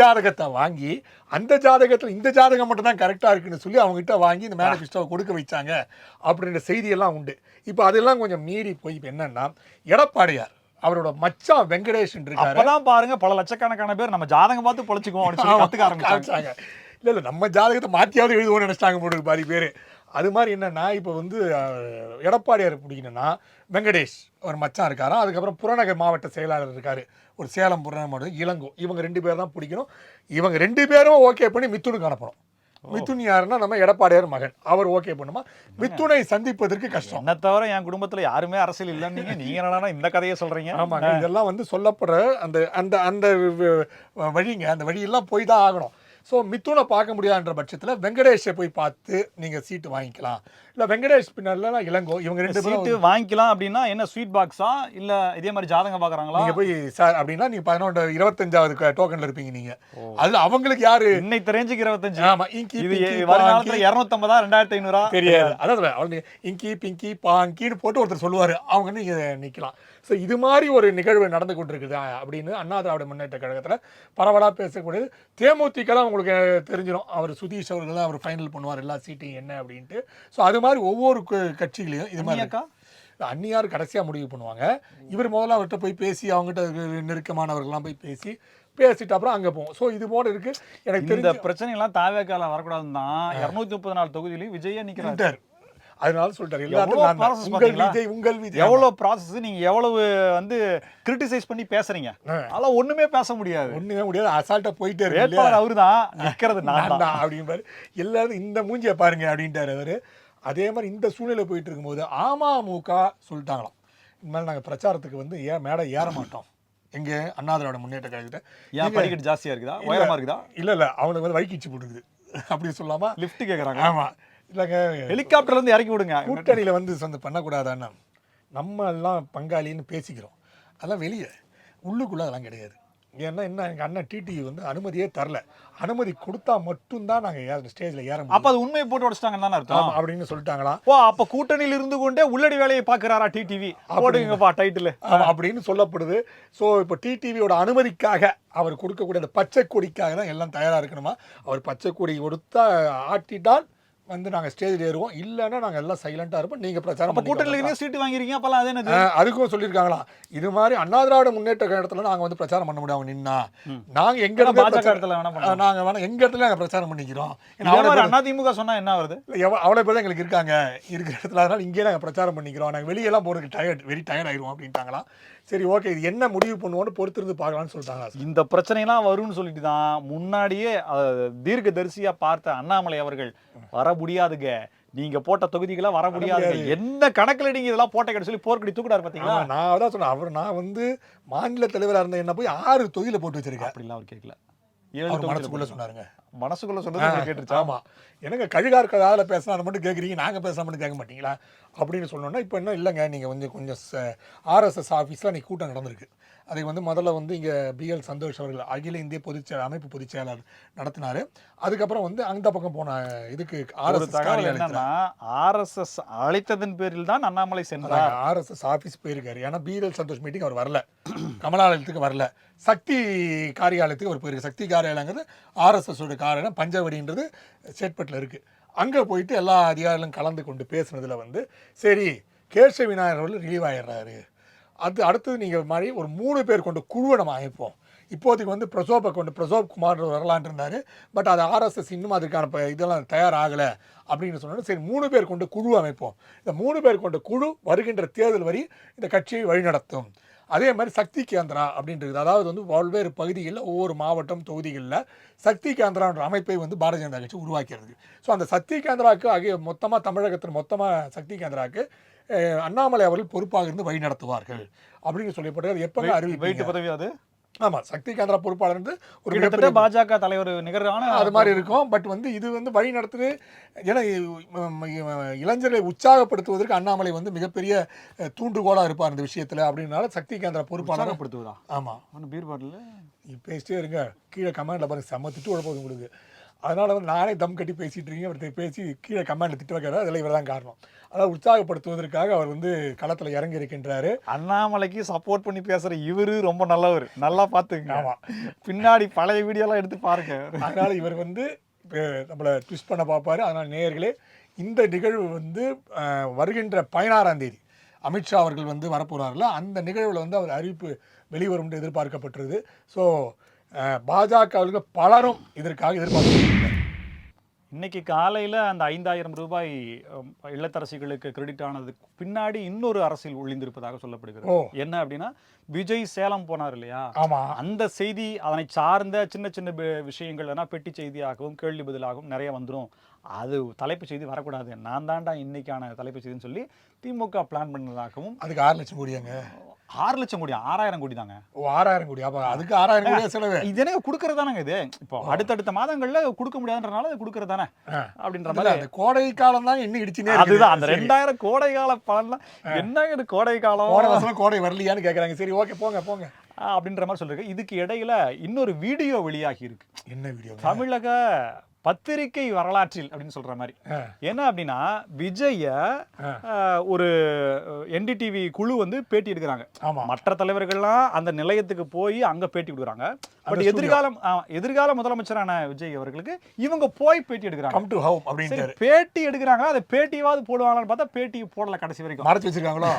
ஜாதகத்தை வாங்கி அந்த ஜாதகத்தில் இந்த ஜாதகம் மட்டும் தான் கரெக்டாக இருக்குன்னு சொல்லி அவங்ககிட்ட வாங்கி இந்த மேனிஃபெஸ்டோவை கொடுக்க வச்சாங்க அப்படின்ற செய்தியெல்லாம் உண்டு. இப்போ அதெல்லாம் கொஞ்சம் மீறி போய் இப்போ என்னன்னா, எடப்பாடியார் அவரோட மச்சான் வெங்கடேஷன் இருக்காரு. பாருங்க பல லட்சக்கணக்கான பேர் நம்ம ஜாதகம் பார்த்து பொழைச்சிக்குவோம். இல்லை நம்ம ஜாதகத்தை மாற்றியாவது எழுதுவோம்னு நினச்சிட்டாங்க போட்டு பாதி பேர். அது மாதிரி என்னென்னா, இப்போ வந்து எடப்பாடியார் பிடிக்கணும்னா வெங்கடேஷ் ஒரு மச்சான் இருக்காரா, அதுக்கப்புறம் புறநகர் மாவட்ட செயலாளர் இருக்கார், ஒரு சேலம் புறநகர் மாவட்டம் இளங்கோ, இவங்க 2 பேர் தான் பிடிக்கணும். இவங்க 2 பேரும் ஓகே பண்ணி மித்துனுக்கு அனுப்பணும். மிதுன் யாருன்னா நம்ம எடப்பாடியார் மகன், அவர் ஓகே பண்ணுமா. மிதுனை சந்திப்பதற்கு கஷ்டம். என்ன தவிர என் குடும்பத்தில் யாருமே அரசியல் இல்லைன்னு நீங்க என்னன்னா இந்த கதையை சொல்றீங்க. ஆமாங்க, இதெல்லாம் வந்து சொல்லப்படுற அந்த அந்த அந்த வழிங்க, அந்த வழியெல்லாம் போய் தான் ஆகணும். ஸோ மித்துனை பார்க்க முடியாதுன்ற பட்சத்தில் வெங்கடேஷை போய் பார்த்து நீங்கள் சீட்டு வாங்கிக்கலாம். இல்லை வெங்கடேஷ் பின்னால இளங்கோ, இவங்க 2 சீட்டு வாங்கிக்கலாம். அப்படின்னா என்ன ஸ்வீட் பாக்ஸா இல்லை இதே மாதிரி ஜாதகம் பார்க்குறாங்களா? நீங்கள் போய் சார் அப்படின்னா நீங்கள் 25வது டோக்கனில் இருப்பீங்க நீங்கள். அதில் அவங்களுக்கு யாரு இன்னைக்கு ரேஞ்சுக்கு 25. ஆமாம், இங்கி வருங்காலத்தில் 250 2500 தெரியாது. அதாவது அவங்க இங்கி பிங்கி பாங்கின்னு போட்டு ஒருத்தர் சொல்லுவார், அவங்க நீங்கள் நிற்கலாம். ஸோ இது மாதிரி ஒரு நிகழ்வு நடந்து கொண்டிருக்குது அப்படின்னு அண்ணா திராவிட முன்னேற்ற கழகத்தில் பரவலாக பேசக்கூடியது. தேமுதிக தான் உங்களுக்கு தெரிஞ்சிடும், அவர் சுதீஷ் அவர்கள் தான் அவர் ஃபைனல் பண்ணுவார் எல்லா சீட்டையும் என்ன அப்படின்ட்டு. ஸோ அது மாதிரி ஒவ்வொரு கட்சிகளையும் இது மாதிரி அந்நியார் கடைசியாக முடிவு பண்ணுவாங்க. இவர் முதல்ல அவர்கிட்ட போய் பேசி அவங்ககிட்ட நெருக்கமானவர்கள்லாம் போய் பேசிட்டு அப்புறம் அங்கே போவோம். ஸோ இது போல இருக்கு. எனக்கு தெரிஞ்ச பிரச்சனைலாம் தாவேக்கால வரக்கூடாதுன்னு தான் 234 தொகுதியிலையும் விஜயே நிற்கிறார். அதனால சொல்லிட்டாரு உங்கள் விஜய் எவ்வளவு ப்ராசஸ், நீங்க எவ்வளவு வந்து கிரிட்டிசைஸ் பண்ணி பேசுறீங்க, அதெல்லாம் ஒண்ணுமே பேச முடியாது, அசால்ட்டா போயிட்டே இருக்கு. அவருதான் நிக்கிறது நான் தான் அப்படின்பாரு. எல்லாரும் இந்த மூஞ்சியை பாருங்க அப்படின்ட்டாரு அவரு. அதே மாதிரி இந்த சூழ்நிலை போயிட்டு இருக்கும்போது அமமுக சொல்லிட்டாங்களாம், இனிமேல் நாங்கள் பிரச்சாரத்துக்கு வந்து மேடை ஏற மாட்டோம், எங்க அண்ணா திராவிட முன்னேற்ற கழகத்தை. ஏன் படிக்கட்டு ஜாஸ்தியா இருக்குதா, உயரமா இருக்குதா? இல்ல அவனுக்கு வந்து வைக்கிச்சு போட்டுக்குது அப்படி சொல்லாமா, லிஃப்ட் கேக்குறாங்க. ஆமா இல்லைங்க, ஹெலிகாப்டர்ல இருந்து இறக்கி விடுங்க. கூட்டணியில வந்து சொந்த பண்ணக்கூடாதான்னா நம்ம எல்லாம் பங்காளின்னு பேசிக்கிறோம், அதெல்லாம் வெளியே, உள்ளுக்குள்ள அதெல்லாம் கிடையாது. ஏன்னா என்ன, எங்கள் அண்ணன் டிடிவி வந்து அனுமதியே தரல, அனுமதி கொடுத்தா மட்டும்தான் நாங்கள் ஸ்டேஜில் ஏற முடியும். அப்ப அது உண்மையை போட்டு உடைச்சிட்டாங்கன்னு தானே அர்த்தம் அப்படின்னு சொல்லிட்டாங்களாம். ஓ, அப்ப கூட்டணியில் இருந்து கொண்டே உள்ளடி வேலையை பாக்குறாரா டிடிவி? போடுங்கப்பா டைட்டில் அப்படின்னு சொல்லப்படுது. ஸோ இப்போ டிடிவியோட அனுமதிக்காக அவர் கொடுக்கக்கூடிய அந்த பச்சை கொடிக்காக தான் எல்லாம் தயாராக இருக்கணுமா. அவர் பச்சை கொடி கொடுத்தா ஆட்டிட்டால் வந்து நாங்கள் ஸ்டேஜில் ஏறுவோம், இல்லைன்னா நாங்கள் எல்லாம் சைலண்டாக இருப்போம், நீங்கள் பிரச்சாரம் கூட்டணியில் சீட்டு வாங்கிருக்கீங்க. அப்பெல்லாம் அதே என்னது? அதுக்கும் சொல்லியிருக்காங்களாம், இது மாதிரி அண்ணா திராவிட முன்னேற்ற கழகத்தில் நாங்கள் வந்து பிரச்சாரம் பண்ண முடியாது நின்னா, நாங்கள் எங்க நாங்கள் வேணா எங்க இடத்துல நாங்கள் பிரச்சாரம் பண்ணிக்கிறோம். அதிமுக சொன்னா என்ன வருது? அவ்வளோ பேர் தான் எங்களுக்கு இருக்காங்க இருக்கிற இடத்துல, அதனால இங்கே நாங்கள் பிரச்சாரம் பண்ணிக்கிறோம், நாங்கள் வெளியெல்லாம் போகிறதுக்கு வெரி டயர்ட் ஆயிடுவோம் அப்படின்ட்டாங்களாம். சரி ஓகே, இது என்ன முடிவு பண்ணுவோன்னு பொறுத்திருந்து பார்க்கலாம்னு சொல்லிட்டாங்க. இந்த பிரச்சனைலாம் வரும்னு சொல்லிட்டு தான் முன்னாடியே தீர்க்கதரிசியா பார்த்த அண்ணாமலை அவர்கள் வர முடியாதுங்க, நீங்க போட்ட தொகுதிகளா வர முடியாது, என்ன கணக்குல நீங்க இதெல்லாம் போட்ட கடை சொல்லி போர்க்கடி தூக்கிட்டாரு பாத்தீங்களா. நான் அதான் சொன்னேன், நான் வந்து மாநில தலைவராக இருந்த என்ன போய் 6 தொகுதியில போட்டு வச்சிருக்கேன். அப்படிலாம் அவர் கேட்கல, மனசுக்குள்ள சொன்னாருங்க. மனசுக்குள்ள சொன்னது கேட்டுருச்சா? ஆமா, எனக்கு கழுகா இருக்கிறதால பேசினா மட்டும் கேட்குறீங்க, நாங்கள் பேசாம மட்டும் கேட்க மாட்டீங்களா அப்படின்னு சொன்னோன்னா, இப்போ என்ன இல்லைங்க, நீங்கள் வந்து கொஞ்சம் ஆர்எஸ்எஸ் ஆஃபீஸில் அன்றைக்கி கூட்டம் நடந்திருக்கு. அதை வந்து முதல்ல வந்து இங்கே பிஎல் சந்தோஷ் அவர்கள் அகில இந்திய அமைப்பு பொதுச் செயலாளர் நடத்தினார். அதுக்கப்புறம் வந்து அந்த பக்கம் போன இதுக்கு ஆர்எஸ்எஸ் அழைத்ததன் பேரில் தான் அண்ணாமலை சென்றார். ஆர்எஸ்எஸ் ஆஃபீஸ் போயிருக்காரு, ஏன்னா பிஎல் சந்தோஷ் மீட்டிங் அவர் வரல, கமலாலயத்துக்கு வரல, சக்தி காரியாலயத்துக்கு அவர் போயிருக்கு. சக்தி காரியாலயங்கிறது ஆர்எஸ்எஸோட காரியம், பஞ்சவடின்றது சேட்பட்டில் இருக்குது. அங்கே போயிட்டு எல்லா அதிகாரிகளும் கலந்து கொண்டு பேசுனதில் வந்து சரி கேசவ விநாயகர் அவர்கள் ரிலீவ் ஆகிடுறாரு, அடுத்தது நீங்கள் மாதிரி ஒரு 3 பேர் கொண்டு குழுவை நம்ம அமைப்போம். இப்போதைக்கு வந்து பிரசோப் குமார் வரலான் இருந்தார், பட் அது ஆர்எஸ்எஸ் இன்னும் அதுக்கான இதெல்லாம் தயாராகலை அப்படின்னு சொன்னாலும் சரி 3 பேர் கொண்டு குழு அமைப்போம். இந்த 3 பேர் கொண்ட குழு வருகின்ற தேர்தல் வரை இந்த கட்சியை வழிநடத்தும். அதே மாதிரி சக்தி கேந்திரா அப்படின்றது, அதாவது வந்து பல்வேறு பகுதிகளில் ஒவ்வொரு மாவட்டம் தொகுதிகளில் சக்தி கேந்திரான்ற அமைப்பை வந்து பாரதிய ஜனதா கட்சி உருவாக்கிறது. ஸோ அந்த சக்தி கேந்திராவுக்கு மொத்தமாக தமிழகத்தில் மொத்தமாக சக்தி கேந்திராவுக்கு அண்ணாமலை அவர்கள் பொறுப்பாக இருந்து வழி நடத்துவார்கள் அப்படின்னு சொல்லப்பட்டது. அது எப்போ அறிவிப்பு பதவி அது? ஆமாம், சக்தி கேந்திரா பொறுப்பாளர் வந்து ஒரு பாஜக தலைவர் நிகரான அது மாதிரி இருக்கும். பட் வந்து இது வந்து வழி நடத்துது, ஏன்னா இளைஞர்களை உற்சாகப்படுத்துவதற்கு அண்ணாமலை வந்து மிகப்பெரிய தூண்டுகோலாக இருப்பார் இந்த விஷயத்தில். அப்படின்னால சக்தி கேந்திரா பொறுப்பாளர் படுத்துவதா? ஆமாம், பீர் பாட்டில் பேசிட்டே இருங்க, கீழே கமெண்ட்ல பாருங்க, செம்ம திட்டு விட போகுது உங்களுக்கு. அதனால வந்து நானே தம் கட்டி பேசிட்டு இருக்கீங்க, ஒருத்தர் பேசி கீழே கமெண்ட்ல திட்டு வைக்கிறார், அதில் இவர் தான் காரணம். அதாவது உற்சாகப்படுத்துவதற்காக அவர் வந்து களத்தில் இறங்கி இருக்கின்றாரு. அண்ணாமலைக்கு சப்போர்ட் பண்ணி பேசுற இவரு ரொம்ப நல்லவர், நல்லா பார்த்துங்க. ஆமாம், பின்னாடி பழைய வீடியோலாம் எடுத்து பாருங்க. அதனால இவர் வந்து நம்மளை ட்விஸ்ட் பண்ண பார்ப்பாரு. அதனால் நேயர்களே, இந்த நிகழ்வு வந்து வருகின்ற 16ஆம் தேதி அமித்ஷா அவர்கள் வந்து வரப்போறாருல, அந்த நிகழ்வில் வந்து அவர் அறிவிப்பு வெளிவரும் என்று எதிர்பார்க்கப்பட்டிருது. ஸோ பாஜகவுக்கு பலரும் இதற்காக எதிர்பார்க்கிறாங்க. இன்னைக்கு காலையில் அந்த 5000 ரூபாய் இல்லத்தரசிகளுக்கு கிரெடிட் ஆனதுக்கு பின்னாடி இன்னொரு அரசியல் ஒளிந்திருப்பதாக சொல்லப்படுகிறது. என்ன அப்படின்னா, விஜய் சேலம் போனார் இல்லையா, அந்த செய்தி, அதனை சார்ந்த சின்ன சின்ன விஷயங்கள் வேணா பெட்டி செய்தியாகவும் கேள்வி பதிலாகவும் நிறைய வந்துடும், அது தலைப்பு செய்தி வரக்கூடாது, நான் தாண்டா இன்னைக்கான தலைப்பு செய்தின்னு சொல்லி திமுக பிளான் பண்ணதாகவும். அதுக்கு 6 லட்சம் கோடியாங்க? 6 லட்சம் கோடி? 6000 கோடி தாங்க. 6000 கோடி? அப்ப அதுக்கு 6000 கோடி செலவு. இதனே கொடுக்கறதானங்க இது. இப்போ அடுத்தடுத்த மாதங்கள்ல கொடுக்க முடியாதுன்றனால அது கொடுக்கறதானே அப்படின்ற மாதிரி. அந்த கோடை காலம் தான் என்ன இடிச்சுனே. அதுதான் அந்த 2000 கோடை கால பலன்லாம் என்னங்க, இது கோடை காலம், கோடை வரலையான்னு கேட்கறாங்க. சரி ஓகே, போங்க போங்க அப்படின்ற மாதிரி சொல்றாங்க. இதுக்கு இடையில இன்னொரு வீடியோ வெளியாகி இருக்கு. என்ன வீடியோ? தமிழக பத்திரிகை வரலாற்றில் அப்படின்னு சொல்ற மாதிரி. என்ன அப்படின்னா, விஜய ஒரு என்டிடிவி குழு வந்து பேட்டி எடுக்கிறாங்க. மற்ற தலைவர்கள்லாம் அந்த நிலையத்துக்கு போய் அங்க பேட்டி கொடுக்குறாங்க. பட் எதிர்கால முதலமைச்சரான விஜய் அவர்களுக்கு இவங்க போய் பேட்டி எடுக்கிறாங்க. பேட்டி எடுக்கிறாங்க, அதை பேட்டியாவது போடுவாங்கன்னு பார்த்தா பேட்டி போடல, கடைசி வரைக்கும் மறைச்சு வச்சிருக்காங்களோ.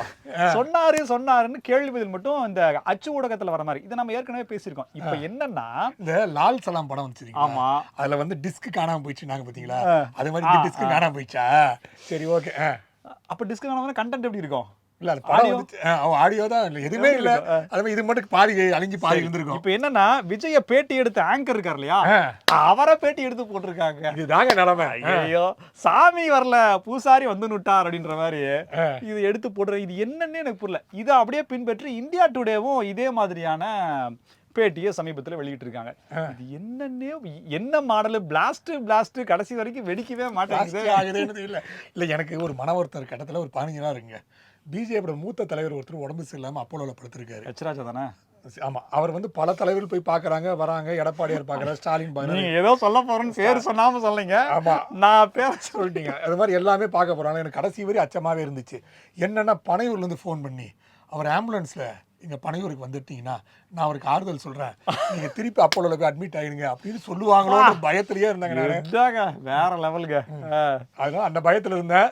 சொன்னாருன்னு கேள்வி பதில் மட்டும் இந்த அச்சு ஊடகத்துல வர மாதிரி. இதை நம்ம ஏற்கனவே பேசியிருக்கோம். இப்ப என்னன்னா, இந்த லால் சலாம் படம் வந்துச்சு. ஆமா, அதுல வந்து டிஸ்க் காணாம போயிடுச்சு, நாங்க பாத்தீங்களா, அது மாதிரி டிஸ்க் காணாம போயிடுச்சா? சரி ஓகே. அப்ப டிஸ்க் காணாம கண்டென்ட் எப்படி இருக்கும்? இல்ல அது படம் வந்துச்சு ஆடியோ தான் இல்ல எதுவுமே இல்ல அது மாதிரி இது மட்டும் பாதி அழிஞ்சு பாதி இருந்திருக்கும். இப்போ என்னன்னா விஜய பேட்டி எடுத்த ஆங்கர் இருக்கார் இல்லையா, அவரை பேட்டி எடுத்து போட்டிருக்காங்க. இதுதாங்க நிலைமை. ஐயோ சாமி வரல பூசாரி வந்து நுட்டார் அப்படின்ற மாதிரி இது எடுத்து போடுற, இது என்னன்னு எனக்கு புரியல. இதை அப்படியே பின்பற்றி இந்தியா டுடேவும் இதே மாதிரியான பேட்டியை சமீபத்தில் வெளியிட்டு இருக்காங்க. இது என்னன்னே என்ன மாடல் பிளாஸ்ட் கடைசி வரைக்கும் வெடிக்கவே மாட்டேங்குது. இல்ல எனக்கு ஒரு மன ஒருத்தர் கட்டத்துல ஒரு 15 நாள் இருக்குங்க. பிஜேபியோட மூத்த தலைவர் ஒருத்தர் உடம்பு சரியில்லாம அப்போலோல படுத்திருக்காரு. ஹெச்ராஜா தானே? ஆமா, அவர் வந்து பல தலைவர்கள் போய் பாக்குறாங்க வராங்க. எடப்பாடியார் பாக்குறாரு, ஸ்டாலின் பாக்குறாரு. நீங்க ஏதோ சொல்ல போறேன்னு பேர் சொல்லாம சொல்லுங்க. ஆமா, நான் பேர் சொல்லிட்டீங்க. அது மாதிரி எல்லாமே பார்க்க போறாங்க. எனக்கு கடைசி வரை அச்சமாவே இருந்துச்சு. என்னன்னா பனையூர்ல இருந்து ஃபோன் பண்ணி அவர் ஆம்புலன்ஸ்ல இங்க பனையூருக்கு வந்துட்டீங்கன்னா நான் அவருக்கு ஆறுதல் சொல்றேன், நீங்க திருப்பி அப்போலோல போய் அட்மிட் ஆயிடுங்க அப்படின்னு சொல்லுவாங்களோன்னு பயத்திலேயே இருந்தாங்க. நானு வேற லெவலுங்க. அதனால அந்த பயத்துல இருந்தேன்.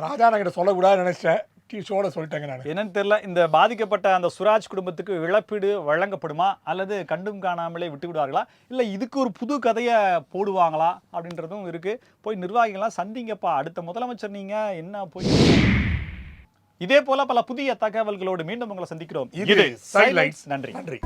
ராஜா நான் கிட்ட சொல்லக்கூடாதுன்னு நினைச்சேன், ஷோட சொல்லிட்டேங்க. நான் என்னன்னு தெரியல, இந்த பாதிக்கப்பட்ட அந்த சுராஜ் குடும்பத்துக்கு இழப்பீடு வழங்கப்படுமா அல்லது கண்டும் காணாமலே விட்டு விடுவார்களா, இல்லை இதுக்கு ஒரு புது கதையை போடுவாங்களா அப்படின்றதும் இருக்கு. போய் நிர்வாகிகள்லாம் சந்திங்கப்பா, அடுத்த முதலமைச்சர் நீங்க என்ன போய். இதே போல பல புதிய தகவல்களோடு மீண்டும் உங்களை சந்திக்கிறோம். இது சைட்லைட்ஸ். நன்றி.